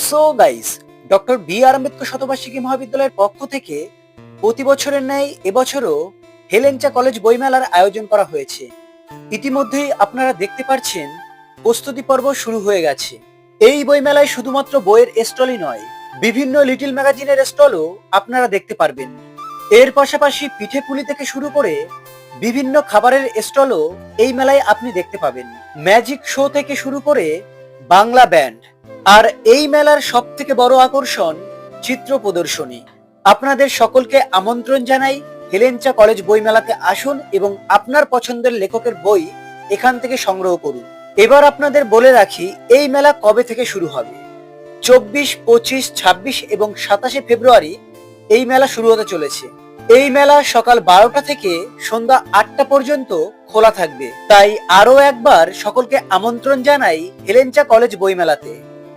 So guys, doctor B আর আম্বেদকর শতবার্ষিকী মহাবিদ্যালয়ের পক্ষ থেকে প্রতি বছরের ন্যায় এবছরও হেলেঞ্চা কলেজ বইমেলার আয়োজন করা হয়েছে। ইতিমধ্যেই আপনারা দেখতে পাচ্ছেন প্রস্তুতি পর্ব শুরু হয়ে গেছে। এই বইমেলায় শুধুমাত্র বইয়ের স্টলই নয়, বিভিন্ন লিটল ম্যাগাজিনের স্টলও আপনারা দেখতে পারবেন। এর পাশাপাশি পিঠে পুলি থেকে শুরু করে বিভিন্ন খাবারের স্টলও এই মেলায় আপনি দেখতে পাবেন। ম্যাজিক শো থেকে শুরু করে বাংলা ব্যান্ড, আর এই মেলার সব থেকে বড় আকর্ষণ চিত্র প্রদর্শনী। আপনাদের সকলকে আমন্ত্রণ জানাই হেলেঞ্চা কলেজ বইমেলাতে আসুন এবং আপনার পছন্দের লেখকের বই এখান থেকে সংগ্রহ করুন। এবার আপনাদের বলে রাখি এই মেলা কবে থেকে শুরু হবে। 24, 25, 26 এবং 27 ফেব্রুয়ারি এই মেলা শুরু হতে চলেছে। এই মেলা সকাল 12টা থেকে সন্ধ্যা 8টা পর্যন্ত খোলা থাকবে। তাই আরো একবার সকলকে আমন্ত্রণ জানাই হেলেঞ্চা কলেজ বইমেলাতে।